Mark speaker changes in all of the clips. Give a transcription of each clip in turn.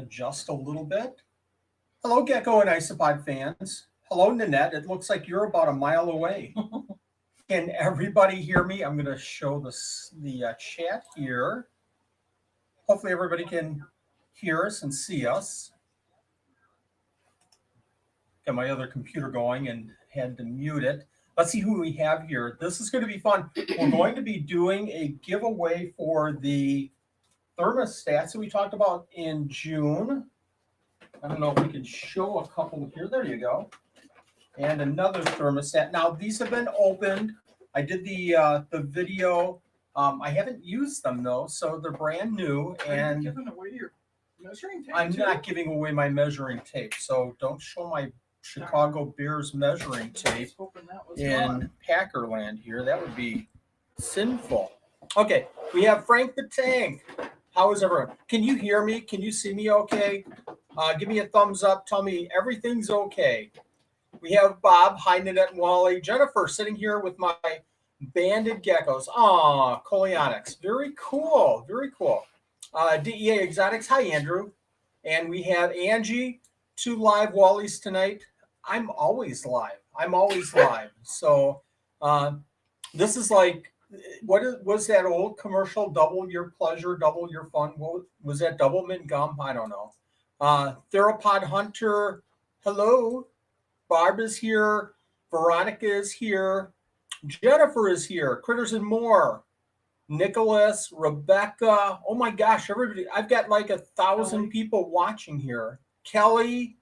Speaker 1: adjust a little bit. Hello, Gecko and Isopod fans. Hello, Nanette. It looks like you're about a mile away. Can everybody hear me? I'm going to show the chat here. Hopefully everybody can hear us and see us. Got my other computer going and had to mute it. Let's see who we have here. This is going to be fun. We're going to be doing a giveaway for the thermostats that we talked about in June. I don't know if we can show a couple here. There you go. And another thermostat. Now, these have been opened. I did the video. I haven't used them, though, so they're brand new. And
Speaker 2: giving away your measuring tape?
Speaker 1: I'm not giving away my measuring tape, so don't show my Chicago Bears measuring tape in Packerland here. That would be sinful. Okay, we have Frank the Tank. How is everyone? Can you hear me? Can you see me okay? Give me a thumbs up. Tell me everything's okay. We have Bob, hi, Nanette and Wally. Jennifer sitting here with my banded geckos. Aw, Coleonyx. Very cool. Very cool. DEA Exotics, hi, Andrew. And we have Angie, 2 live Wallies tonight. I'm always live. I'm always live. So this is like, was that old commercial? Double your pleasure, double your fun. What was that? Double mint gum? I don't know. Theropod Hunter, hello. Barb is here. Veronica is here. Jennifer is here. Critters and More. Nicholas, Rebecca. Oh my gosh, everybody. I've got like 1,000 people watching here. Kelly,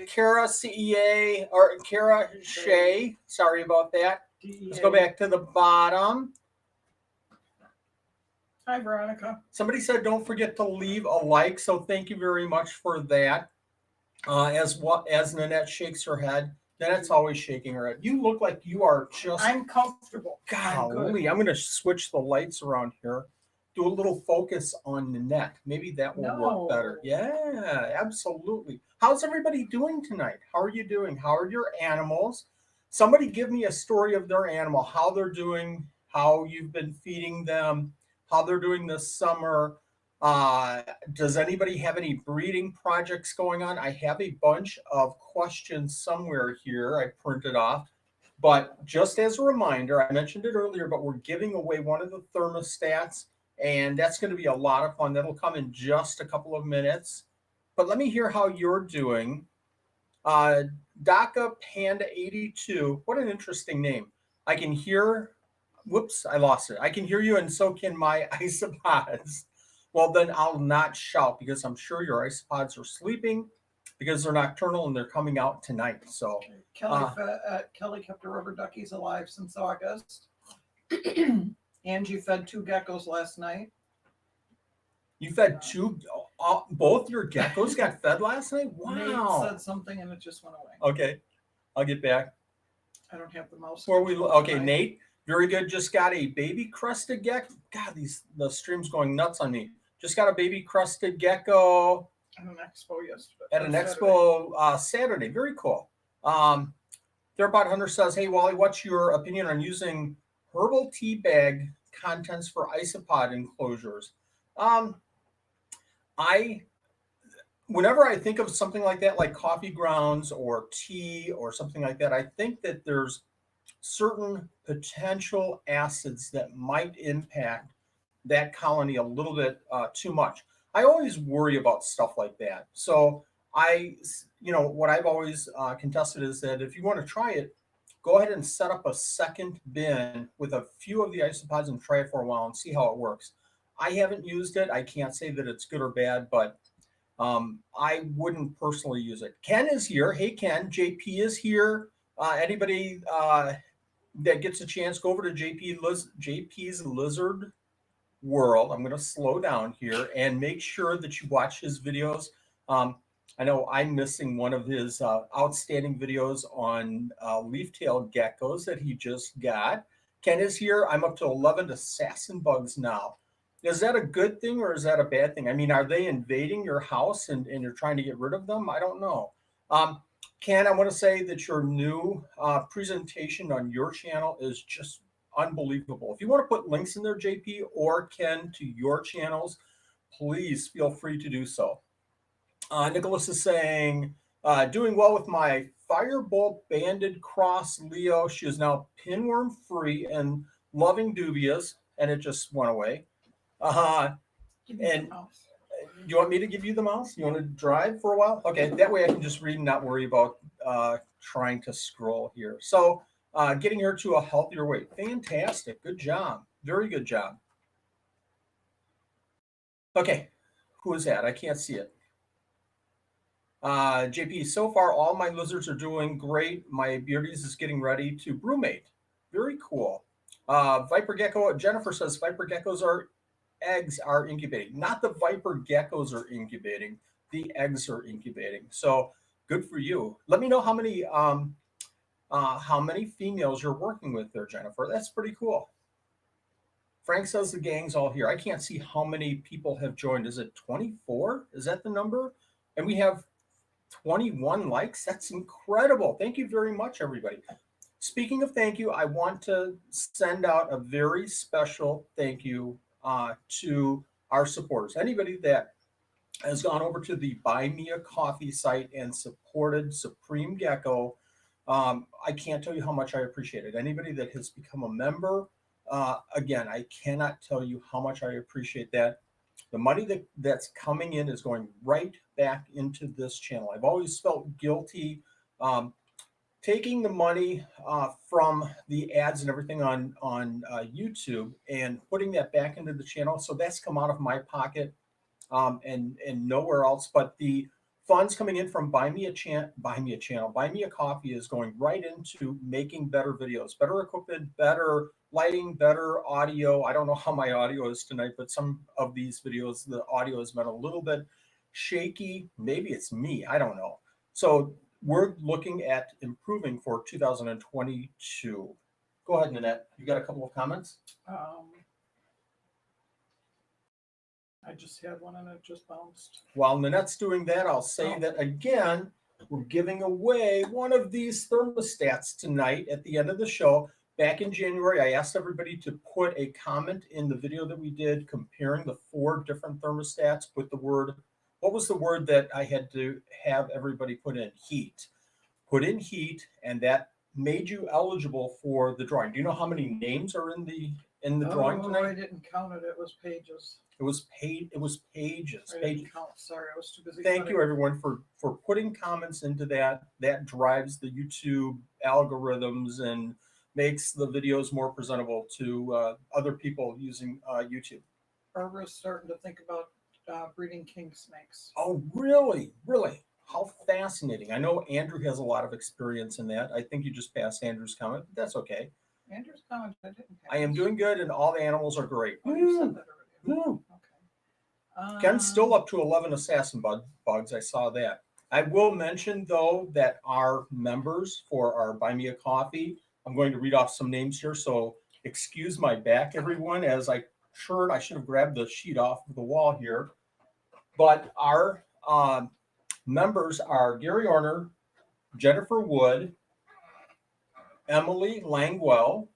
Speaker 1: Kara CEA, or Kara Shea. Sorry about that. Let's go back to the bottom.
Speaker 2: Hi, Veronica.
Speaker 1: Somebody said don't forget to leave a like, so thank you very much for that. As Nanette shakes her head, Nanette's always shaking her head. You look like you are just...
Speaker 2: I'm comfortable.
Speaker 1: Golly, I'm going to switch the lights around here. Do a little focus on Nanette. Maybe that will work better. Yeah, absolutely. How's everybody doing tonight? How are you doing? How are your animals? Somebody give me a story of their animal, how they're doing, how you've been feeding them, how they're doing this summer. Does anybody have any breeding projects going on? I have a bunch of questions somewhere here I printed off. But just as a reminder, I mentioned it earlier, but we're giving away one of the thermostats, and that's going to be a lot of fun. That'll come in just a couple of minutes. But let me hear how you're doing. DACA Panda 82. What an interesting name. I can hear, whoops, I lost it. I can hear you, and so can my isopods. Well, then I'll not shout because I'm sure your isopods are sleeping because they're nocturnal and they're coming out tonight. So
Speaker 2: Kelly kept her rubber duckies alive since August. Angie fed 2 geckos last night.
Speaker 1: You fed 2? Both your geckos got fed last night? Wow.
Speaker 2: Nate said something and it just went away.
Speaker 1: Okay, I'll get back.
Speaker 2: I don't have the mouse.
Speaker 1: Okay, Nate, very good. Just got a baby crusted gecko. God, the stream's going nuts on me. Just got a baby crusted gecko.
Speaker 2: At an expo yesterday.
Speaker 1: At an expo Saturday. Very cool. Theropod Hunter says, hey, Wally, what's your opinion on using Herbal tea bag contents for isopod enclosures? Whenever I think of something like that, like coffee grounds or tea or something like that, I think that there's certain potential acids that might impact that colony a little bit too much. I always worry about stuff like that. So what I've always contested is that if you want to try it, go ahead and set up a second bin with a few of the isopods and try it for a while and see how it works. I haven't used it. I can't say that it's good or bad, but I wouldn't personally use it. Ken is here. Hey, Ken. JP is here. Anybody that gets a chance, go over to JP's Lizard World. I'm going to slow down here and make sure that you watch his videos. I know I'm missing one of his outstanding videos on leaf-tailed geckos that he just got. Ken is here. I'm up to 11 assassin bugs now. Is that a good thing or is that a bad thing? I mean, are they invading your house and you're trying to get rid of them? I don't know. Ken, I want to say that your new presentation on your channel is just unbelievable. If you want to put links in there, JP or Ken, to your channels, please feel free to do so. Nicholas is saying, doing well with my Firebolt Banded Cross Leo. She is now pinworm free and loving dubious, and it just went away.
Speaker 2: Give me
Speaker 1: And
Speaker 2: the mouse.
Speaker 1: you want me to give you the mouse? You want to drive for a while? Okay, that way I can just read and not worry about trying to scroll here. So, getting her to a healthier weight. Fantastic. Good job. Very good job. Okay, who is that? I can't see it. JP, so far all my lizards are doing great. My beardies is getting ready to brewmate. Very cool. Viper Gecko, Jennifer says Viper Geckos are eggs are incubating. Not the Viper Geckos are incubating. The eggs are incubating. So good for you. Let me know how many females you're working with there, Jennifer. That's pretty cool. Frank says the gang's all here. I can't see how many people have joined. Is it 24? Is that the number? And we have 21 likes. That's incredible. Thank you very much, everybody. Speaking of thank you, I want to send out a very special thank you to our supporters. Anybody that has gone over to the Buy Me a Coffee site and supported Supreme Gecko, I can't tell you how much I appreciate it. Anybody that has become a member, again, I cannot tell you how much I appreciate that. The money that's coming in is going right back into this channel. I've always felt guilty taking the money from the ads and everything on YouTube and putting that back into the channel. So that's come out of my pocket and nowhere else. But the funds coming in from Buy Me a Coffee is going right into making better videos, better equipment, better lighting, better audio. I don't know how my audio is tonight, but some of these videos, the audio has been a little bit shaky. Maybe it's me. I don't know. So we're looking at improving for 2022. Go ahead, Nanette. You got a couple of comments?
Speaker 2: I just had one and it just bounced.
Speaker 1: While Nanette's doing that, I'll say that again, we're giving away one of these thermostats tonight at the end of the show. Back in January, I asked everybody to put a comment in the video that we did comparing the 4 different thermostats with the word, what was the word that I had to have everybody put in? Heat. Put in heat, and that made you eligible for the drawing. Do you know how many names are in the drawing tonight?
Speaker 2: I didn't count it. It was pages.
Speaker 1: It was pages.
Speaker 2: I didn't count. Sorry, I was too busy.
Speaker 1: Thank you, everyone, for putting comments into that. That drives the YouTube algorithms and makes the videos more presentable to other people using YouTube.
Speaker 2: Barbara's starting to think about breeding king snakes.
Speaker 1: Oh, really? Really? How fascinating. I know Andrew has a lot of experience in that. I think you just passed Andrew's comment, but that's okay.
Speaker 2: Andrew's comment, I didn't pass.
Speaker 1: I am doing good, and all the animals are great.
Speaker 2: Oh, you said that already.
Speaker 1: Okay. Ken's still up to 11 assassin bugs. I saw that. I will mention, though, that our members for our Buy Me a Coffee, I'm going to read off some names here, so excuse my back, everyone, as I should have grabbed the sheet off of the wall here. But our members are Gary Orner, Jennifer Wood, Emily Langwell,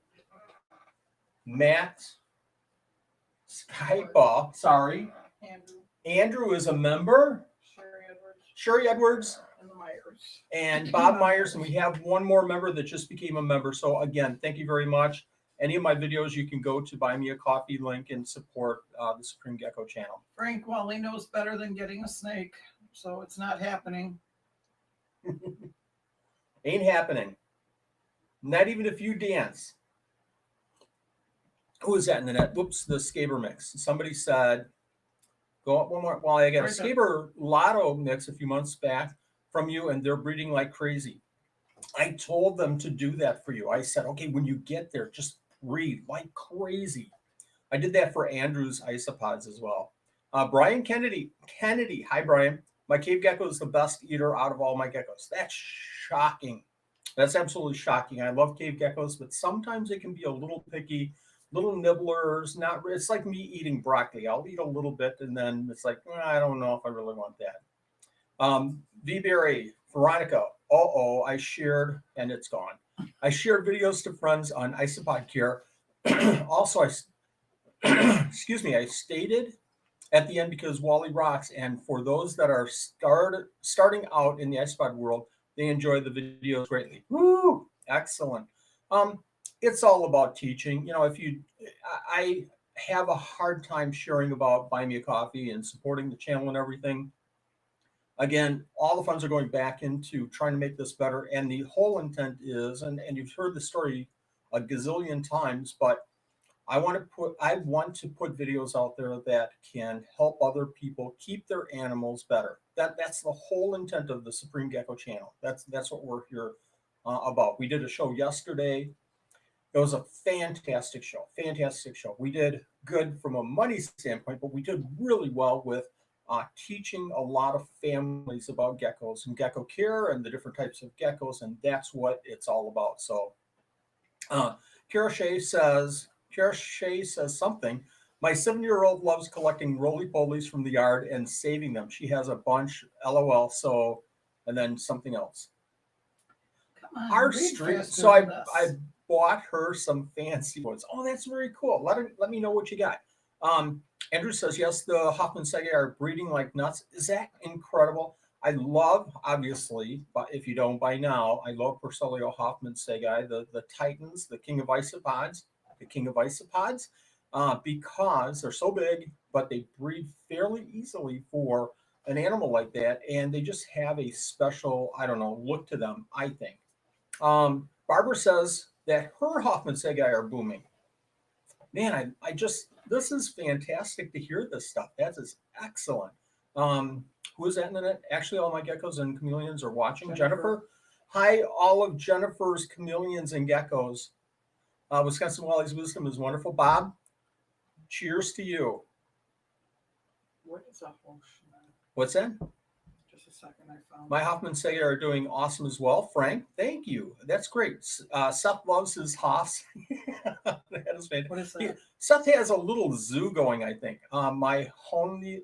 Speaker 1: Matt Skypa, sorry. Andrew is a member. Sherry Edwards.
Speaker 2: And the Myers.
Speaker 1: And Bob Myers. And we have one more member that just became a member. So again, thank you very much. Any of my videos, you can go to Buy Me a Coffee link and support the Supreme Gecko channel.
Speaker 2: Frank, well, he knows better than getting a snake, so it's not happening.
Speaker 1: Ain't happening. Not even if you dance. Who is that, Nanette? Whoops, the Scaber mix. Somebody said, go up one more. Well, I got a Scaber Lotto mix a few months back from you, and they're breeding like crazy. I told them to do that for you. I said, okay, when you get there, just breed like crazy. I did that for Andrew's isopods as well. Brian Kennedy. Hi, Brian. My cave gecko is the best eater out of all my geckos. That's shocking. That's absolutely shocking. I love cave geckos, but sometimes they can be a little picky, little nibblers. It's like me eating broccoli. I'll eat a little bit, and then it's like, I don't know if I really want that. V-Berry, Veronica. I shared, and it's gone. I shared videos to friends on Isopod Care. Also, excuse me, I stated at the end because Wally rocks. And for those that are starting out in the Isopod world, they enjoy the videos greatly. Woo! Excellent. Um, it's all about teaching. You know, I have a hard time sharing about Buy Me a Coffee and supporting the channel and everything. Again, all the funds are going back into trying to make this better. And the whole intent is, and you've heard the story a gazillion times, but I want to put videos out there that can help other people keep their animals better. That's the whole intent of the Supreme Gecko channel. That's what we're here about. We did a show yesterday. It was a fantastic show. Fantastic show. We did good from a money standpoint, but we did really well with teaching a lot of families about geckos and gecko care and the different types of geckos, and that's what it's all about. So, uh, Kara Shea says something. My 7-year-old loves collecting roly-polies from the yard and saving them. She has a bunch. LOL. So, and then something else.
Speaker 2: Come on,
Speaker 1: Our
Speaker 2: read
Speaker 1: street.
Speaker 2: faster
Speaker 1: So
Speaker 2: than this.
Speaker 1: I bought her some fancy ones. Oh, that's very cool. Let me know what you got. Andrew says yes. The Hoffman Sega are breeding like nuts. Is that incredible? I love, obviously, but if you don't by now, I love Porcelio Hoffman Sega, the Titans, the king of isopods, because they're so big, but they breed fairly easily for an animal like that, and they just have a special, I don't know, look to them, I think. Barbara says that her Hoffman Segi are booming. Man, I just, this is fantastic to hear this stuff. That is excellent. Who is that in the net? Actually, all my geckos and chameleons are watching. Jennifer. Hi, all of Jennifer's chameleons and geckos. Wisconsin Wally's wisdom is wonderful. Bob, cheers to you.
Speaker 2: What is a Hoshman?
Speaker 1: What's that?
Speaker 2: Just a second, I found
Speaker 1: My Hoffman Sega are doing awesome as well. Frank, thank you. That's great. Seth loves his Hoffs. That is fantastic.
Speaker 2: What is that?
Speaker 1: Seth has a little zoo going, I think. My Honia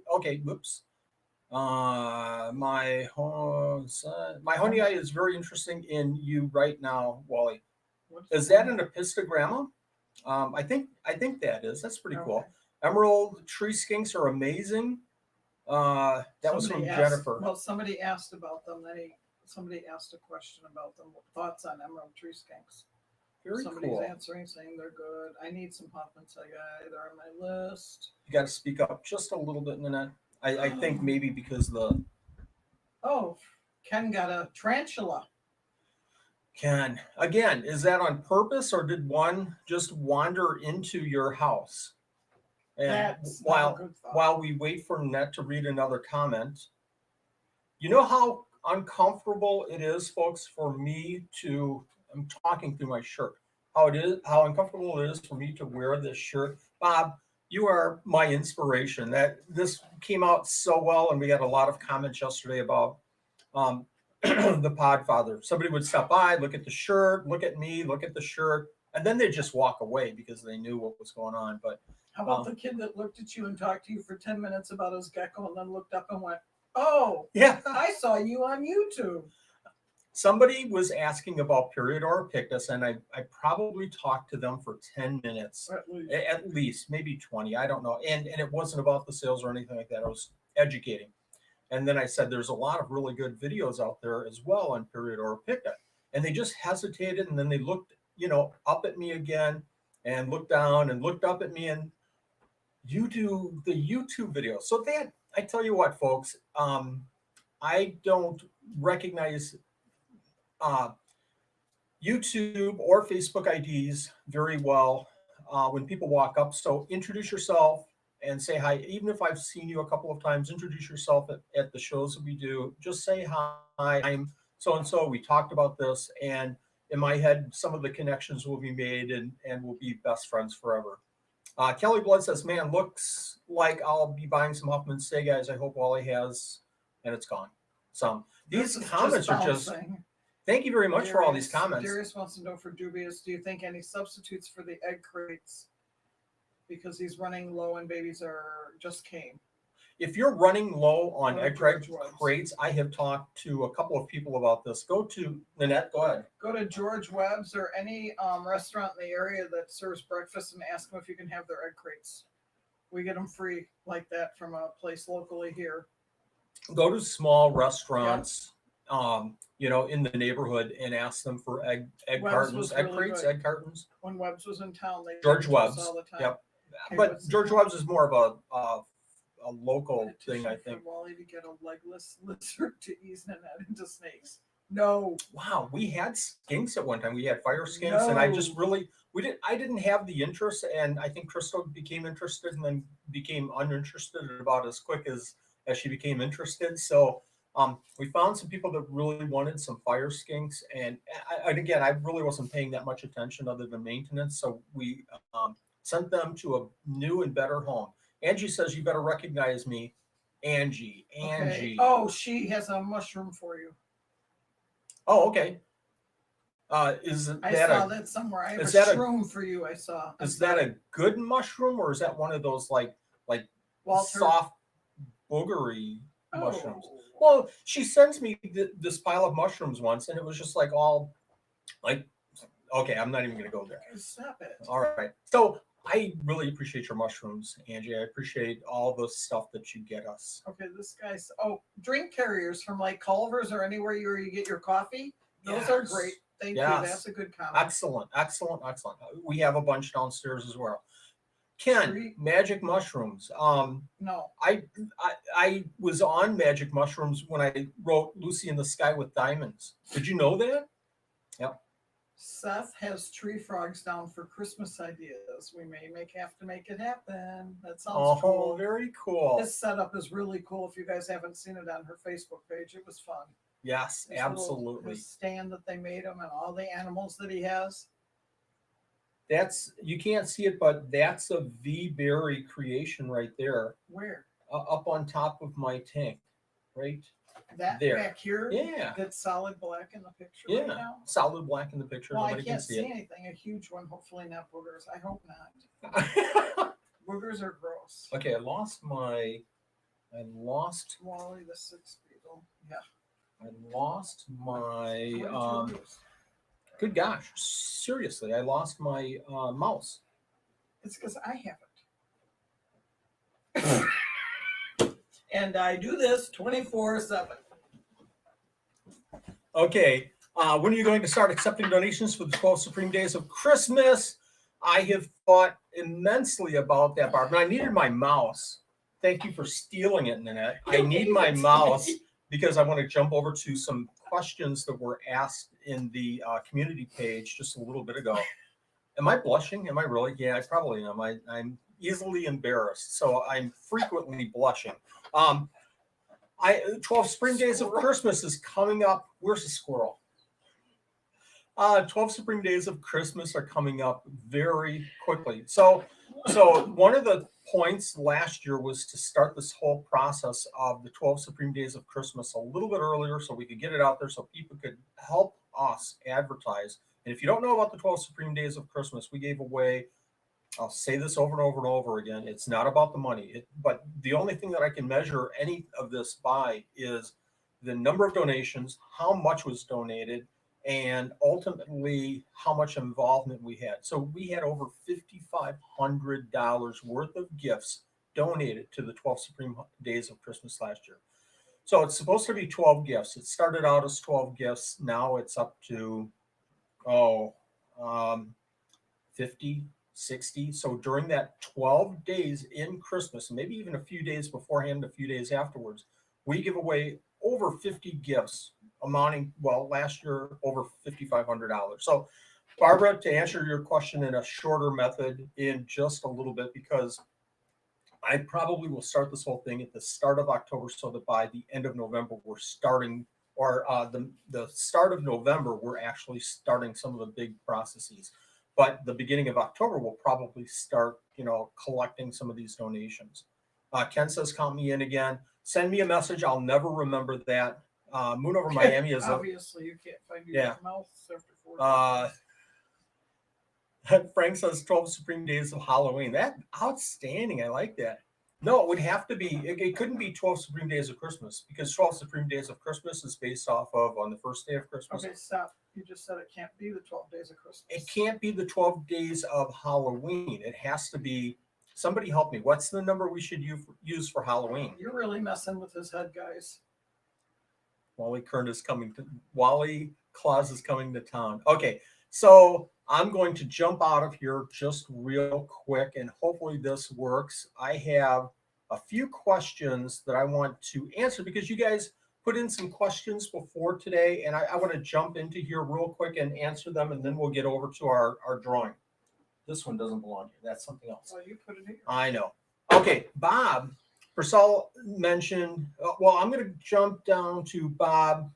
Speaker 1: is very interesting in you right now, Wally. Is that an epistogramma? I think that is. That's pretty cool. Emerald tree skinks are amazing. That was from Jennifer.
Speaker 2: Well, somebody asked about them. Somebody asked a question about them. Thoughts on emerald tree skinks? Somebody's
Speaker 1: cool.
Speaker 2: answering, saying they're good. I need some Hoffman Segi. They're on my list.
Speaker 1: You got to speak up just a little bit, Nanette. I think maybe because the.
Speaker 2: Oh, Ken got a tarantula.
Speaker 1: Ken, again, is that on purpose or did one just wander into your house? And
Speaker 2: That's
Speaker 1: while we wait for Nanette to read another comment, you know how uncomfortable it is, folks, for me to. I'm talking through my shirt. How uncomfortable it is for me to wear this shirt. Bob, you are my inspiration. That this came out so well, and we had a lot of comments yesterday about the Podfather. Somebody would stop by, look at the shirt, look at me, look at the shirt, and then they just walk away because they knew what was going on. But
Speaker 2: how about the kid that looked at you and talked to you for 10 minutes about his gecko and then looked up and went, "Oh,
Speaker 1: yeah,
Speaker 2: I saw you on YouTube."
Speaker 1: Somebody was asking about Periodor pictus, and I probably talked to them for 10 minutes, at least maybe 20. I don't know. And it wasn't about the sales or anything like that. I was educating. And then I said, there's a lot of really good videos out there as well on Periodor pictus. And they just hesitated, and then they looked, up at me again and looked down and looked up at me, and you do the YouTube video. So that, I tell you what, folks, I don't recognize YouTube or Facebook IDs very well when people walk up. So introduce yourself and say hi. Even if I've seen you a couple of times, introduce yourself at the shows that we do. Just say hi. I'm so-and-so. We talked about this. And in my head, some of the connections will be made and we'll be best friends forever. Kelly Blood says, man, looks like I'll be buying some Hoffman Segas. I hope Wally has, and it's gone. These comments are just... Thank you very much for all these comments.
Speaker 2: Darius wants to know for Dubious, do you think any substitutes for the egg crates? Because he's running low and babies just came.
Speaker 1: If you're running low on egg crates, I have talked to a couple of people about this. Go to Nanette, go ahead.
Speaker 2: Go to George Webb's or any restaurant in the area that serves breakfast and ask them if you can have their egg crates. We get them free like that from a place locally here.
Speaker 1: Go to small restaurants, in the neighborhood and ask them for egg
Speaker 2: Webb's
Speaker 1: cartons,
Speaker 2: was
Speaker 1: egg
Speaker 2: really
Speaker 1: crates,
Speaker 2: good.
Speaker 1: egg cartons.
Speaker 2: When Webb's was in town, they
Speaker 1: George
Speaker 2: gave it to us
Speaker 1: Webb's.
Speaker 2: all the time.
Speaker 1: Yep.
Speaker 2: Okay,
Speaker 1: But
Speaker 2: what's the
Speaker 1: George
Speaker 2: time?
Speaker 1: Webb's is more of a local thing,
Speaker 2: Petition
Speaker 1: I
Speaker 2: for
Speaker 1: think.
Speaker 2: Wally to get a legless lizard to ease Nanette into snakes. No.
Speaker 1: Wow, we had skinks at one time. We had fire skinks, and I just
Speaker 2: No.
Speaker 1: really I didn't have the interest, and I think Crystal became interested and then became uninterested about as quick as she became interested. So we found some people that really wanted some fire skinks, and again, I really wasn't paying that much attention other than maintenance. So we sent them to a new and better home. Angie says you better recognize me, Angie.
Speaker 2: Okay. Oh, she has a mushroom for you.
Speaker 1: Oh, okay. Is
Speaker 2: I
Speaker 1: that
Speaker 2: saw
Speaker 1: a
Speaker 2: that somewhere. I have
Speaker 1: is
Speaker 2: a
Speaker 1: that a
Speaker 2: shroom for you. I saw.
Speaker 1: is that a good mushroom, or is that one of those like
Speaker 2: Walter?
Speaker 1: soft boogery mushrooms?
Speaker 2: Oh.
Speaker 1: Well, she sends me this pile of mushrooms once, and it was just like all like, okay, I'm not even going to go there.
Speaker 2: Stop it.
Speaker 1: All right. So I really appreciate your mushrooms, Angie. I appreciate all the stuff that you get us.
Speaker 2: Okay, this guy's drink carriers from like Culver's or anywhere you get your coffee. Those are great. Thank you. That's a good comment.
Speaker 1: Excellent. We have a bunch downstairs as well. Ken, magic mushrooms.
Speaker 2: No.
Speaker 1: I was on magic mushrooms when I wrote Lucy in the Sky with Diamonds. Did you know that? Yep.
Speaker 2: Seth has tree frogs down for Christmas ideas. We may have to make it happen. That sounds cool.
Speaker 1: Oh, very cool.
Speaker 2: This setup is really cool. If you guys haven't seen it on her Facebook page, it was fun.
Speaker 1: Yes, absolutely.
Speaker 2: His stand that they made him and all the animals that he has.
Speaker 1: You can't see it, but that's a V Berry creation right there.
Speaker 2: Where?
Speaker 1: Up on top of my tank, right
Speaker 2: that
Speaker 1: there.
Speaker 2: Back here.
Speaker 1: Yeah.
Speaker 2: That's solid black in the picture.
Speaker 1: Yeah.
Speaker 2: Right now.
Speaker 1: Solid black in the picture.
Speaker 2: Well,
Speaker 1: Nobody
Speaker 2: I can't
Speaker 1: can
Speaker 2: see
Speaker 1: it.
Speaker 2: anything. A huge one. Hopefully not boogers. I hope not. Boogers are gross.
Speaker 1: Okay, I lost
Speaker 2: Wally the Six Beetle. Yeah.
Speaker 1: I lost my good gosh, seriously, I lost my mouse.
Speaker 2: It's because I have it. And I do this 24/7.
Speaker 1: Okay, when are you going to start accepting donations for the 12 Supreme Days of Christmas? I have thought immensely about that, Barbara. I needed my mouse. Thank you for stealing it, Nanette. I need my mouse because I want to jump over to some questions that were asked in the community page just a little bit ago. Am I blushing? Am I really? Yeah, I probably am. I'm easily embarrassed, so I'm frequently blushing. 12 Supreme Days of Christmas is coming up. Where's the squirrel? 12 Supreme Days of Christmas are coming up very quickly. So one of the points last year was to start this whole process of the 12 Supreme Days of Christmas a little bit earlier so we could get it out there so people could help us advertise. And if you don't know about the 12 Supreme Days of Christmas, we gave away, I'll say this over and over and over again, it's not about the money, but the only thing that I can measure any of this by is the number of donations, how much was donated, and ultimately how much involvement we had. So we had over $5,500 worth of gifts donated to the 12 Supreme Days of Christmas last year. So it's supposed to be 12 gifts. It started out as 12 gifts. Now it's up to 50, 60. So during that 12 days in Christmas, and maybe even a few days beforehand, a few days afterwards, we give away over 50 gifts amounting, last year, over $5,500. So, Barbara, to answer your question in a shorter method in just a little bit, because I probably will start this whole thing at the start of October so that by the end of November, we're starting, or the start of November, we're actually starting some of the big processes. But the beginning of October, we'll probably start, collecting some of these donations. Ken says, count me in again. Send me a message. I'll never remember that. Moon over Miami is
Speaker 2: obviously you can't find your mouth after 4
Speaker 1: Frank says 12 Supreme Days of Halloween. That outstanding. I like that. No, it would have to be. It couldn't be 12 Supreme Days of Christmas because 12 Supreme Days of Christmas is based off of on the first day of Christmas.
Speaker 2: Okay, stop. You just said it can't be the 12 days of Christmas.
Speaker 1: It can't be the 12 days of Halloween. It has to be Somebody help me. What's the number we should use for Halloween?
Speaker 2: You're really messing with his head, guys.
Speaker 1: Wally Claus is coming to town. Okay, so I'm going to jump out of here just real quick, and hopefully this works. I have a few questions that I want to answer because you guys put in some questions before today, and I want to jump into here real quick and answer them, and then we'll get over to our drawing. This one doesn't belong here. That's something else.
Speaker 2: Well, you put it here.
Speaker 1: I know. Okay, Bob Purcell mentioned, well, I'm going to jump down to Bob.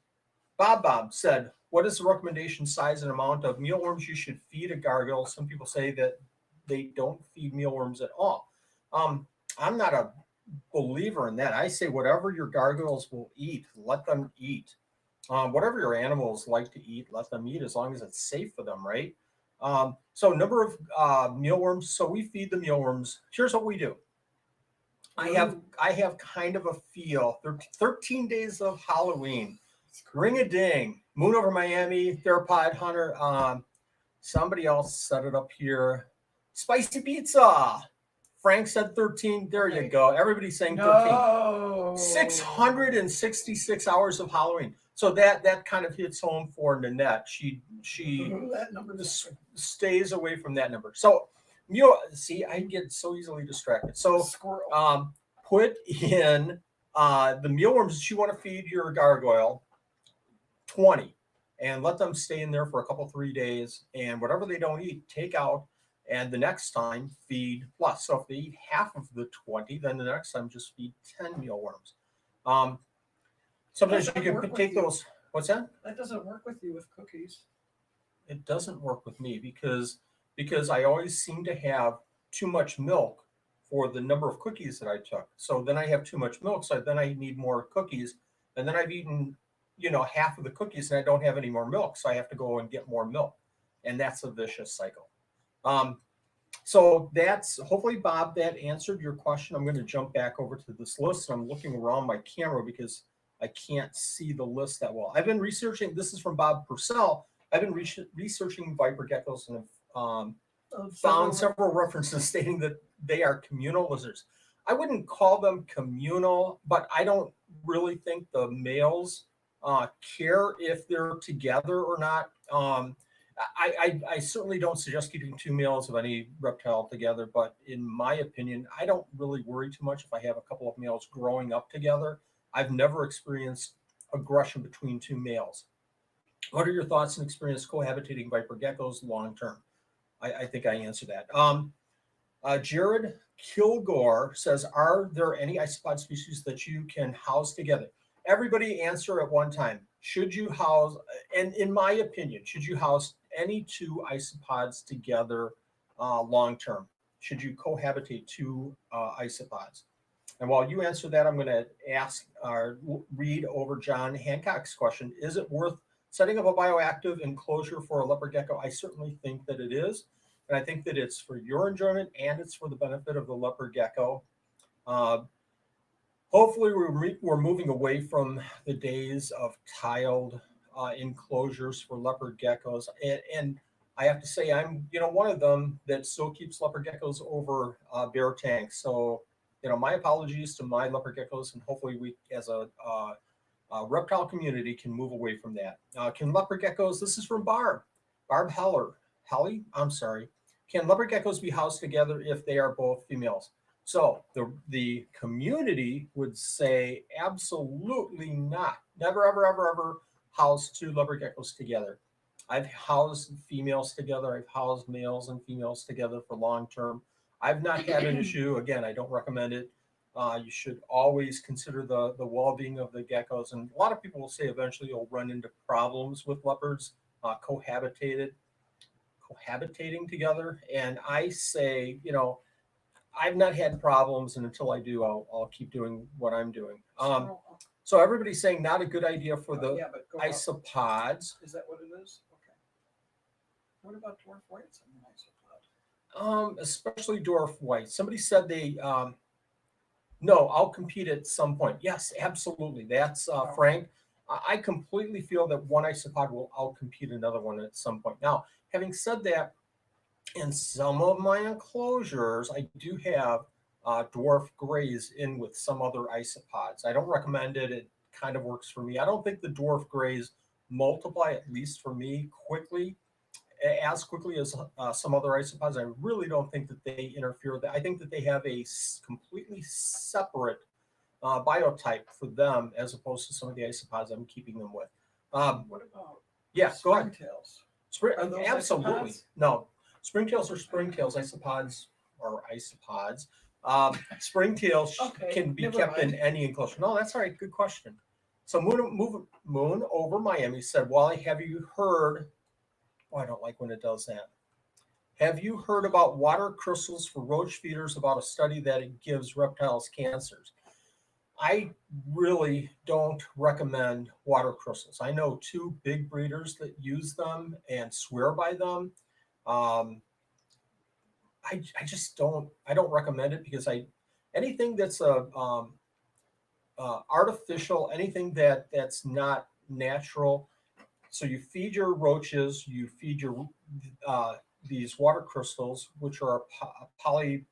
Speaker 1: Bob said, what is the recommendation size and amount of mealworms you should feed a gargoyle? Some people say that they don't feed mealworms at all. I'm not a believer in that. I say whatever your gargoyles will eat, let them eat. Whatever your animals like to eat, let them eat as long as it's safe for them, right? So number of mealworms. So we feed the mealworms. Here's what we do. I have kind of a feel. 13 days of Halloween. Ring a ding. Moon over Miami. Thermostat Hunter. Somebody else set it up here. Spicy pizza. Frank said 13. There you go. Everybody's saying 13.
Speaker 2: No.
Speaker 1: 666 hours of Halloween. So that kind of hits home for Nanette. She
Speaker 2: that number
Speaker 1: stays away from that number. So see, I get so easily distracted. So put in the mealworms that you want to feed your gargoyle, 20, and let them stay in there for a couple, 3 days. And whatever they don't eat, take out. And the next time, feed plus. So if they eat half of the 20, then the next time just feed 10 mealworms. Sometimes you can take those. What's that?
Speaker 2: That doesn't work with you with cookies.
Speaker 1: It doesn't work with me because I always seem to have too much milk for the number of cookies that I took. So then I have too much milk, so then I need more cookies. And then I've eaten, half of the cookies and I don't have any more milk. So I have to go and get more milk. And that's a vicious cycle. So that's hopefully, Bob, that answered your question. I'm going to jump back over to this list. I'm looking around my camera because I can't see the list that well. I've been researching. This is from Bob Purcell. I've been researching viper geckos and have found several references stating that they are communal lizards. I wouldn't call them communal, but I don't really think the males care if they're together or not. I certainly don't suggest keeping two males of any reptile together, but in my opinion, I don't really worry too much if I have a couple of males growing up together. I've never experienced aggression between two males. What are your thoughts and experience cohabitating viper geckos long term? I think I answered that. Jared Kilgore says, are there any isopod species that you can house together? Everybody answer at one time. Should you house, and in my opinion, should you house any two isopods together long term? Should you cohabitate two isopods? And while you answer that, I'm going to read over John Hancock's question. Is it worth setting up a bioactive enclosure for a leopard gecko? I certainly think that it is. And I think that it's for your enjoyment and it's for the benefit of the leopard gecko. Hopefully, we're moving away from the days of tiled enclosures for leopard geckos. And I have to say, I'm one of them that still keeps leopard geckos over bare tanks. So, my apologies to my leopard geckos, and hopefully we, as a reptile community, can move away from that. Can leopard geckos? This is from Barb Helly. I'm sorry. Can leopard geckos be housed together if they are both females? So the community would say absolutely not. Never, ever, ever, ever house two leopard geckos together. I've housed females together. I've housed males and females together for long term. I've not had an issue. Again, I don't recommend it. You should always consider the well-being of the geckos. And a lot of people will say eventually you'll run into problems with leopards cohabitating together. And I say, I've not had problems, and until I do, I'll keep doing what I'm doing. So everybody's saying not a good idea for the isopods.
Speaker 2: Is that what it is? Okay. What about dwarf whites in an isopod?
Speaker 1: Especially dwarf whites. Somebody said they. No, I'll compete at some point. Yes, absolutely. That's Frank. I completely feel that one isopod will outcompete another one at some point. Now, having said that, In some of my enclosures, I do have dwarf grays in with some other isopods. I don't recommend it. It kind of works for me. I don't think the dwarf grays multiply, at least for me, as quickly as some other isopods. I really don't think that they interfere with that. I think that they have a completely separate biotype for them as opposed to some of the isopods I'm keeping them with.
Speaker 2: What about
Speaker 1: Yeah, go ahead.
Speaker 2: springtails?
Speaker 1: Spring,
Speaker 2: Are those
Speaker 1: absolutely.
Speaker 2: isopods?
Speaker 1: No, springtails are springtails. Isopods are isopods. Springtails
Speaker 2: Okay,
Speaker 1: can be
Speaker 2: never
Speaker 1: kept in
Speaker 2: mind.
Speaker 1: any enclosure. No, that's all right. Good question. So Moon over Miami said, Wally, have you heard? Oh, I don't like when it does that. Have you heard about water crystals for roach feeders? About a study that it gives reptiles cancers. I really don't recommend water crystals. I know two big breeders that use them and swear by them. Um, I just don't recommend it because I anything that's a artificial, anything that's not natural. So you feed your roaches, you feed your uh, these water crystals, which are poly.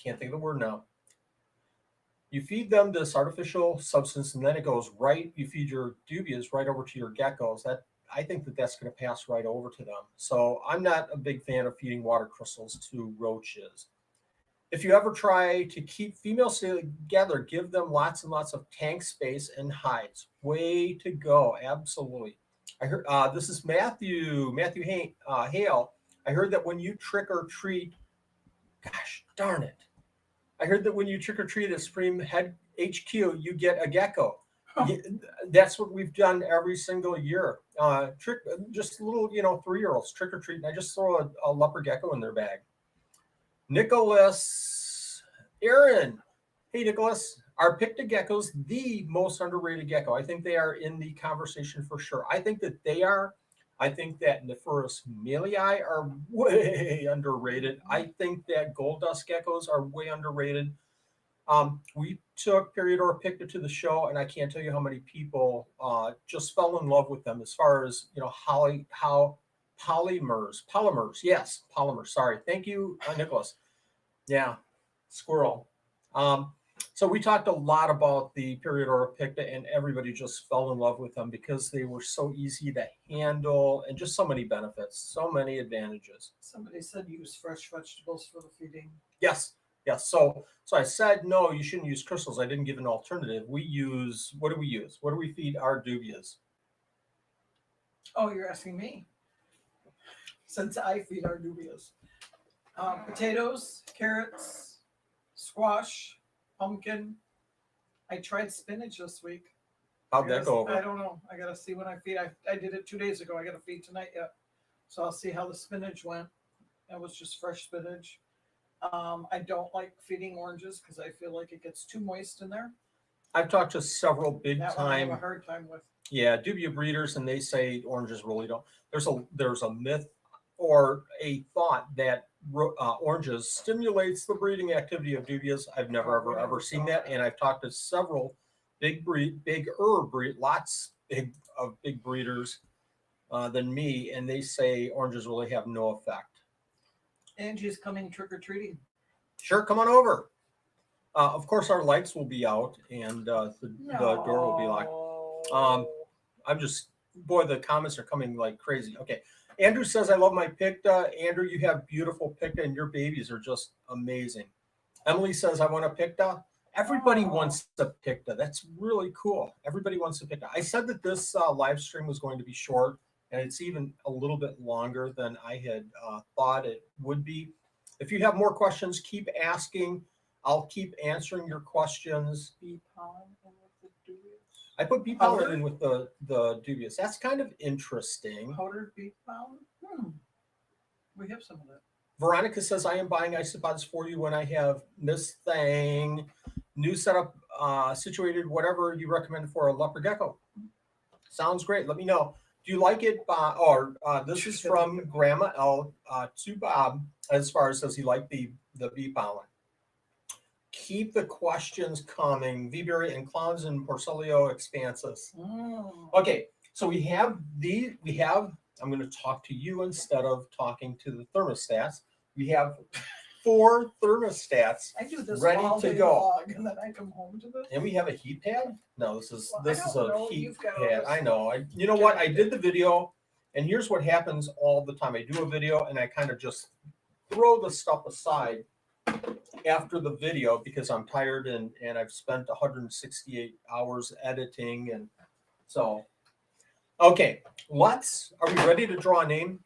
Speaker 1: Can't think of the word now. You feed them this artificial substance, and then it goes right. You feed your dubias right over to your geckos. That I think that that's going to pass right over to them. So I'm not a big fan of feeding water crystals to roaches. If you ever try to keep females together, give them lots and lots of tank space and hides. Way to go! Absolutely. I heard this is Hale. I heard that when you trick or treat, gosh darn it, I heard that when you trick or treat at Supreme Head HQ, you get a gecko.
Speaker 2: Huh.
Speaker 1: That's what we've done every single year. Trick just little 3-year-olds trick or treat, and I just throw a leopard gecko in their bag. Nicholas, Aaron, hey Nicholas, are Picta geckos the most underrated gecko? I think they are in the conversation for sure. I think that they are. I think that Nephurus melii are way underrated. I think that gold dust geckos are way underrated. We took Periodora Picta to the show, and I can't tell you how many people just fell in love with them. As far as how polymers, yes, polymers. Sorry, thank you, Nicholas. Yeah, squirrel. Um, so we talked a lot about the Periodora Picta, and everybody just fell in love with them because they were so easy to handle and just so many benefits, so many advantages.
Speaker 2: Somebody said use fresh vegetables for the feeding.
Speaker 1: Yes, yes. So I said no, you shouldn't use crystals. I didn't give an alternative. We use what do we use? What do we feed our dubias?
Speaker 2: Oh, you're asking me. Since I feed our dubias. Potatoes, carrots, squash, pumpkin. I tried spinach this week.
Speaker 1: How'd that go
Speaker 2: I
Speaker 1: over?
Speaker 2: don't know. I gotta see when I feed. I did it 2 days ago. I gotta feed tonight yet. So I'll see how the spinach went. It was just fresh spinach. I don't like feeding oranges because I feel like it gets too moist in there.
Speaker 1: I've talked to several big
Speaker 2: That one I have a
Speaker 1: time,
Speaker 2: hard time with.
Speaker 1: yeah, dubia breeders, and they say oranges really don't. There's a myth or a thought that oranges stimulates the breeding activity of dubias. I've never ever seen that, and I've talked to several lots of big breeders than me, and they say oranges really have no effect.
Speaker 2: Angie's coming trick or treating.
Speaker 1: Sure, come on over. Of course, our lights will be out, and the door will be locked. Um, I'm just, boy, the comments are coming like crazy. Okay. Andrew says, I love my Picta. Andrew, you have beautiful Picta, and your babies are just amazing. Emily says, I want a Picta. Everybody wants a Picta. That's really cool. Everybody wants a Picta. I said that this live stream was going to be short, and it's even a little bit longer than I had thought it would be. If you have more questions, keep asking. I'll keep answering your questions.
Speaker 2: Bee pollen in with the dubious.
Speaker 1: I put bee pollen in with the dubious. That's kind of interesting.
Speaker 2: Powdered bee pollen? We have some of that.
Speaker 1: Veronica says, I am buying isopods for you when I have this thing. New setup situated, whatever you recommend for a leopard gecko. Sounds great. Let me know. Do you like it? This is from Grandma L to Bob, as far as does he like the bee pollen? Keep the questions coming. V-berry and clowns and Porcelio expansus. Okay, so we have, I'm going to talk to you instead of talking to the thermostats. We have 4 thermostats,
Speaker 2: I do this
Speaker 1: ready
Speaker 2: all
Speaker 1: to
Speaker 2: day
Speaker 1: go.
Speaker 2: long, and then I come home to this.
Speaker 1: and we have a heat pad. No, this is
Speaker 2: Well, I don't
Speaker 1: a
Speaker 2: know.
Speaker 1: heat
Speaker 2: You've got
Speaker 1: pad.
Speaker 2: this.
Speaker 1: I know. You know what? I did the video, and here's what happens all the time. I do a video, and I kind of just throw the stuff aside after the video because I'm tired and I've spent 168 hours editing, and so okay. Are we ready to draw a name?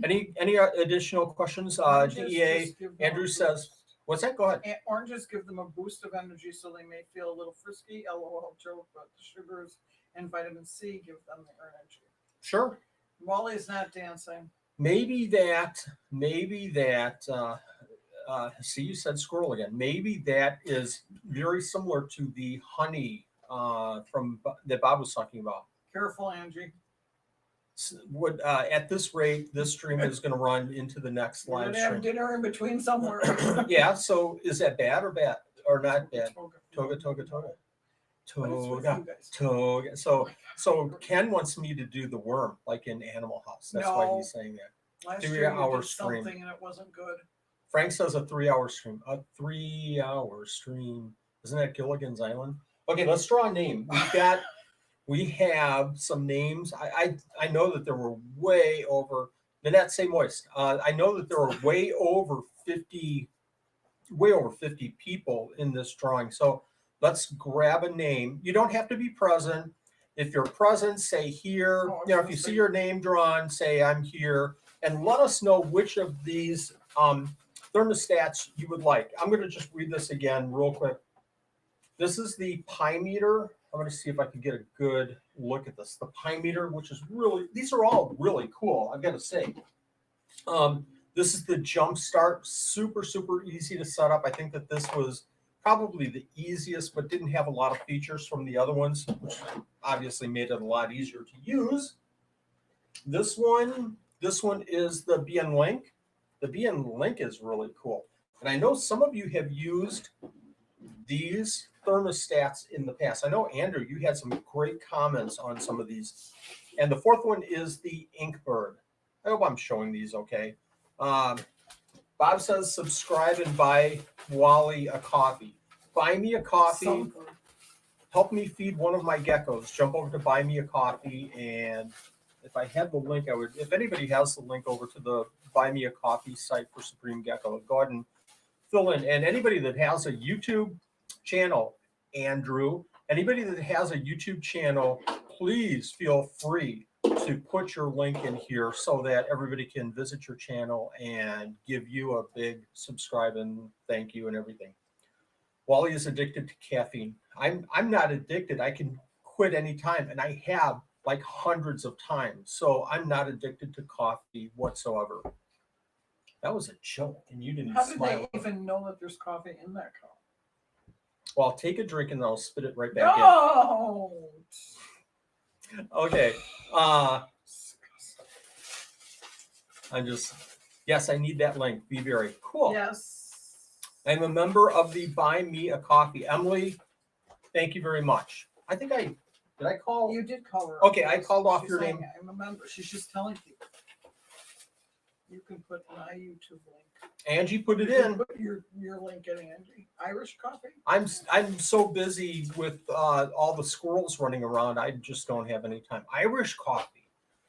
Speaker 1: Any additional questions?
Speaker 2: Oranges
Speaker 1: DEA
Speaker 2: just give them
Speaker 1: Andrew
Speaker 2: a
Speaker 1: says,
Speaker 2: boost.
Speaker 1: what's that? Go ahead.
Speaker 2: And oranges give them a boost of energy, so they may feel a little frisky. LOL joke, but the sugars and vitamin C give them the energy.
Speaker 1: Sure.
Speaker 2: Wally's not dancing.
Speaker 1: Maybe that. See, you said squirrel again. Maybe that is very similar to the honey from that Bob was talking about.
Speaker 2: Careful, Angie.
Speaker 1: Would at this rate, this stream is going to run into the next
Speaker 2: We're
Speaker 1: live
Speaker 2: gonna have
Speaker 1: stream.
Speaker 2: dinner in between somewhere.
Speaker 1: Yeah. So is that bad or not bad?
Speaker 2: Toga.
Speaker 1: Toga.
Speaker 2: But it's with
Speaker 1: Toga.
Speaker 2: you guys.
Speaker 1: Toga. So Ken wants me to do the worm like in Animal House. That's why
Speaker 2: No.
Speaker 1: he's saying that.
Speaker 2: Last
Speaker 1: 3
Speaker 2: year you
Speaker 1: hour
Speaker 2: did
Speaker 1: stream.
Speaker 2: something and it wasn't good.
Speaker 1: Frank says a 3 hour stream. A 3 hour stream. Isn't that Gilligan's Island? Okay, let's draw a name. We have some names. I know that there were way over. Nanette, say moist. I know that there were way over 50 people in this drawing. So let's grab a name. You don't have to be present. If you're present, say here. If you see your name drawn, say I'm here, and let us know which of these thermostats you would like. I'm going to just read this again real quick. This is the pi meter. I'm going to see if I can get a good look at this. The pi meter, which is these are all really cool, I've got to say. This is the jump start. Super, super easy to set up. I think that this was probably the easiest, but didn't have a lot of features from the other ones, which obviously made it a lot easier to use. This one is the BN Link. The BN Link is really cool. And I know some of you have used these thermostats in the past. I know, Andrew, you had some great comments on some of these. And the fourth one is the Inkbird. I hope I'm showing these okay. Bob says subscribe and buy Wally a coffee. Buy me a coffee. Help me feed one of my geckos. Jump over to buy me a coffee. And if I had the link, I would. If anybody has the link over to the buy me a coffee site for Supreme Gecko, go ahead and fill in. And anybody that has a YouTube channel, Andrew, anybody that has a YouTube channel, please feel free to put your link in here so that everybody can visit your channel and give you a big subscribe and thank you and everything. Wally is addicted to caffeine. I'm not addicted. I can quit anytime, and I have like hundreds of times. So I'm not addicted to coffee whatsoever. That was a joke, and you didn't
Speaker 2: How did
Speaker 1: smile.
Speaker 2: they even know that there's coffee in that cup?
Speaker 1: Well, take a drink and I'll spit it right back
Speaker 2: No!
Speaker 1: in. Okay. Yes, I need that link. Be very cool.
Speaker 2: Yes.
Speaker 1: I'm a member of the Buy Me a Coffee. Emily, thank you very much. I think did I call?
Speaker 2: You did call her.
Speaker 1: Okay, I called off
Speaker 2: She's
Speaker 1: your
Speaker 2: saying,
Speaker 1: name.
Speaker 2: I'm a member. She's just telling people. You can put my YouTube link.
Speaker 1: Angie put it
Speaker 2: You can
Speaker 1: in.
Speaker 2: Put your link in, Angie. Irish coffee?
Speaker 1: I'm so busy with all the squirrels running around. I just don't have any time. Irish coffee.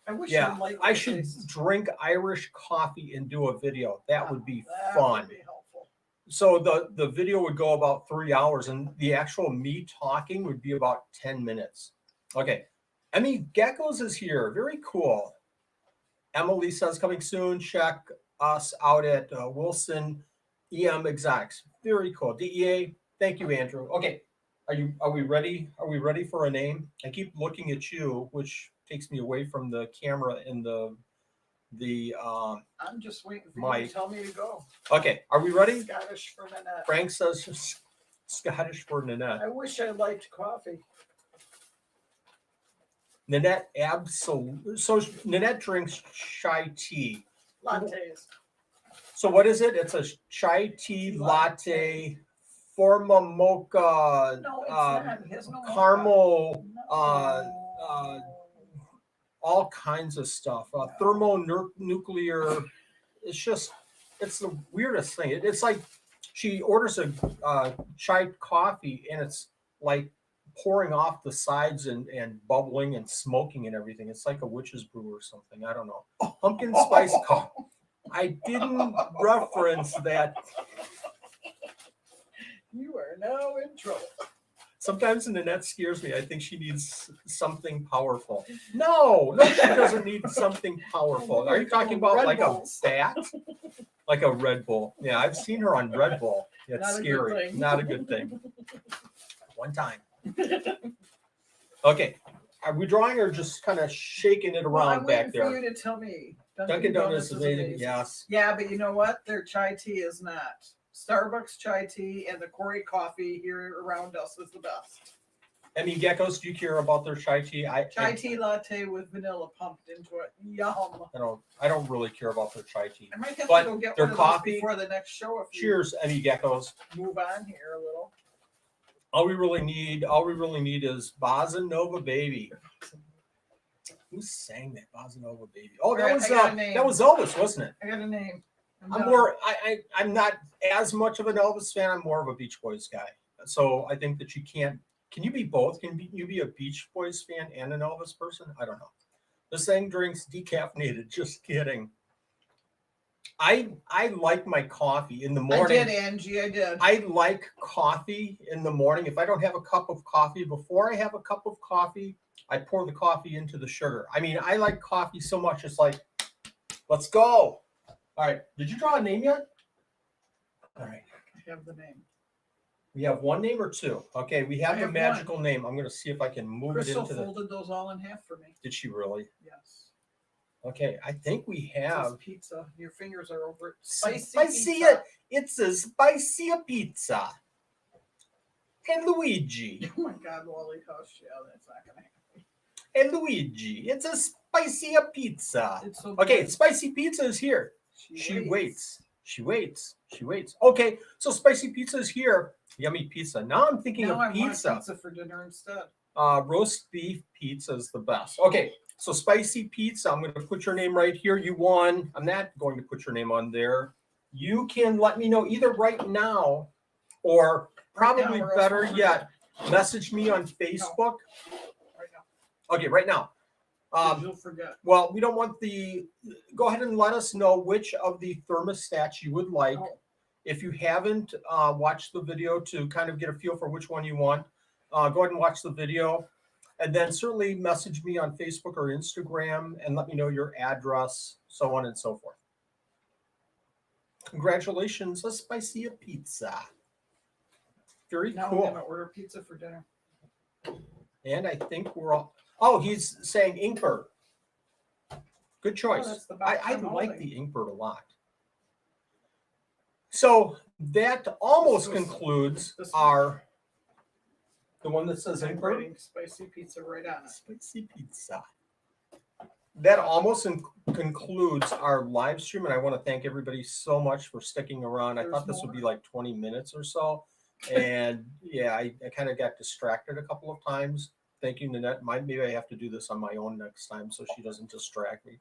Speaker 2: I wish
Speaker 1: Yeah,
Speaker 2: you liked
Speaker 1: I
Speaker 2: the
Speaker 1: should
Speaker 2: taste.
Speaker 1: drink Irish coffee and do a video. That would be
Speaker 2: That
Speaker 1: fun.
Speaker 2: would be helpful.
Speaker 1: So the video would go about 3 hours, and the actual me talking would be about 10 minutes. Okay. I mean, Geckos is here. Very cool. Emily says coming soon. Check us out at Wilson EM Execs. Very cool. DEA. Thank you, Andrew. Okay. Are we ready? Are we ready for a name? I keep looking at you, which takes me away from the camera and the
Speaker 2: I'm just waiting for you
Speaker 1: Mike.
Speaker 2: to tell me to go.
Speaker 1: Okay, are we ready?
Speaker 2: Scottish for Nanette.
Speaker 1: Frank says Scottish for Nanette.
Speaker 2: I wish I liked coffee.
Speaker 1: Nanette absolutely. So Nanette drinks chai tea.
Speaker 2: Lattes.
Speaker 1: So what is it? It's a chai tea latte, forma mocha,
Speaker 2: No, it's not. He has no
Speaker 1: caramel,
Speaker 2: No.
Speaker 1: all kinds of stuff. Thermonuclear. It's just It's the weirdest thing. It's like she orders a chai coffee, and it's like pouring off the sides and bubbling and smoking and everything. It's like a witch's brew or something. I don't know. Pumpkin spice coffee. I didn't reference that.
Speaker 2: You are now in trouble.
Speaker 1: Sometimes Nanette scares me. I think she needs something powerful. No, she doesn't need something powerful. Are you talking about
Speaker 2: Red
Speaker 1: like
Speaker 2: Bulls.
Speaker 1: a bat? Like a Red Bull. Yeah, I've seen her on Red Bull. It's
Speaker 2: Not a good
Speaker 1: scary.
Speaker 2: thing.
Speaker 1: Not a good thing. One time. Okay. Are we drawing or just kind of shaking it
Speaker 2: Well,
Speaker 1: around
Speaker 2: I'm
Speaker 1: back
Speaker 2: waiting for
Speaker 1: there?
Speaker 2: you to tell me.
Speaker 1: Dunkin' Donuts is amazing. Yes.
Speaker 2: Yeah, but you know what? Their chai tea is not. Starbucks chai tea and the Corey coffee here around us is the best.
Speaker 1: I mean, Geckos, do you care about their chai tea?
Speaker 2: Chai tea latte with vanilla pumped into it. Yum.
Speaker 1: I don't really care about their chai tea.
Speaker 2: I might have
Speaker 1: But
Speaker 2: to go get
Speaker 1: their
Speaker 2: one of
Speaker 1: coffee-
Speaker 2: those before the next show. If you
Speaker 1: Cheers, any Geckos.
Speaker 2: move on here a little.
Speaker 1: All we really need is Bossa Nova Baby. Who sang that Bossa Nova Baby? Oh,
Speaker 2: Alright, I got a name.
Speaker 1: that was Elvis, wasn't it?
Speaker 2: I got a name.
Speaker 1: I'm not as much of an Elvis fan. I'm more of a Beach Boys guy. So I think that you can't. Can you be both? Can you be a Beach Boys fan and an Elvis person? I don't know. This thing drinks decaffeinated. Just kidding. I like my coffee in the morning.
Speaker 2: I did, Angie. I did.
Speaker 1: I like coffee in the morning. If I don't have a cup of coffee, before I have a cup of coffee, I pour the coffee into the sugar. I mean, I like coffee so much. It's like, let's go. All right. Did you draw a name yet? All right.
Speaker 2: I have the name.
Speaker 1: We have one name or two. Okay. We have
Speaker 2: I
Speaker 1: the
Speaker 2: have
Speaker 1: magical name. I'm going to see if I can move
Speaker 2: Crystal
Speaker 1: it into the.
Speaker 2: folded those all in half for me.
Speaker 1: Did she really?
Speaker 2: Yes.
Speaker 1: Okay. I think we
Speaker 2: It says
Speaker 1: have.
Speaker 2: pizza. Your fingers are over it.
Speaker 1: Spicy
Speaker 2: pizza.
Speaker 1: It's a spicy pizza. And Luigi.
Speaker 2: Oh my God, Wally, hush. Yeah, that's not going to happen.
Speaker 1: Hey Luigi, it's a spicy pizza.
Speaker 2: It's so
Speaker 1: Okay,
Speaker 2: good.
Speaker 1: spicy pizza is here. She waits. Okay, so spicy pizza is here. Yummy pizza. Now I'm thinking
Speaker 2: Now
Speaker 1: of
Speaker 2: I want
Speaker 1: pizza.
Speaker 2: pizza for dinner instead.
Speaker 1: Roast beef pizza is the best. Okay, so spicy pizza. I'm going to put your name right here. You won. I'm not going to put your name on there. You can let me know either right now or probably
Speaker 2: or else
Speaker 1: better
Speaker 2: we'll
Speaker 1: yet, message me on Facebook.
Speaker 2: Right now.
Speaker 1: Okay, right now.
Speaker 2: You'll forget.
Speaker 1: Well, we don't want go ahead and let us know which of the thermostats you would like.
Speaker 2: Oh.
Speaker 1: If you haven't watched the video to kind of get a feel for which one you want, go ahead and watch the video. And then certainly message me on Facebook or Instagram and let me know your address, so on and so forth. Congratulations, a spicy pizza. Very
Speaker 2: Now I'm
Speaker 1: cool.
Speaker 2: going to order pizza for dinner.
Speaker 1: And I think we're all. Oh, he's saying Inkbird. Good choice.
Speaker 2: that's the box
Speaker 1: I
Speaker 2: I'm
Speaker 1: like
Speaker 2: holding.
Speaker 1: the Inkbird a lot. So that almost
Speaker 2: This was-
Speaker 1: concludes
Speaker 2: this was-
Speaker 1: the one that says
Speaker 2: I'm
Speaker 1: Inkbird.
Speaker 2: writing spicy pizza right on it.
Speaker 1: Spicy pizza. That almost concludes our live stream, and I want to thank everybody so much for sticking around. I
Speaker 2: There's
Speaker 1: thought this would
Speaker 2: more.
Speaker 1: be like 20 minutes or so, and yeah, I kind of got distracted a couple of times. Thank you, Nanette. Maybe I have to do this on my own next time so she doesn't distract me.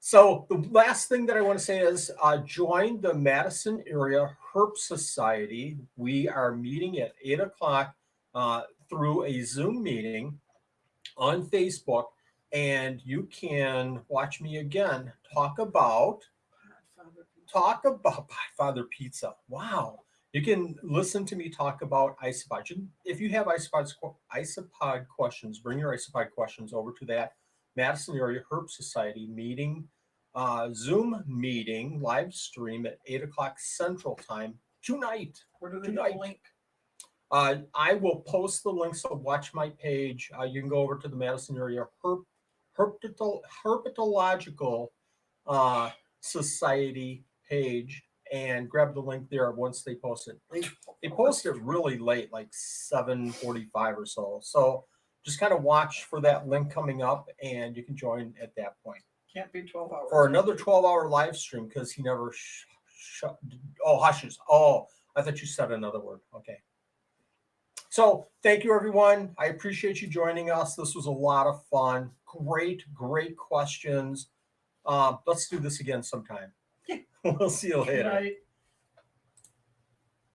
Speaker 1: So the last thing that I want to say is join the Madison Area Herp Society. We are meeting at 8 o'clock through a Zoom meeting on Facebook, and you can watch me again talk about Father Pizza. Wow. You can listen to me talk about Isopod. If you have Isopod questions, bring your Isopod questions over to that Madison Area Herb Society meeting, Zoom meeting, live stream at 8 o'clock Central Time tonight.
Speaker 2: Where do they get
Speaker 1: Tonight.
Speaker 2: the link?
Speaker 1: I will post the link, so watch my page. You can go over to the Madison Area Herpetological Society page and grab the link there once they post it. They post it really late, like 7:45 or so. So just kind of watch for that link coming up, and you can join at that point
Speaker 2: Can't be 12 hours.
Speaker 1: for another 12-hour live stream because he never hushes. Oh, I thought you said another word. Okay. So thank you, everyone. I appreciate you joining us. This was a lot of fun. Great questions. Let's do this again sometime. We'll see you
Speaker 2: Good
Speaker 1: later.
Speaker 2: night.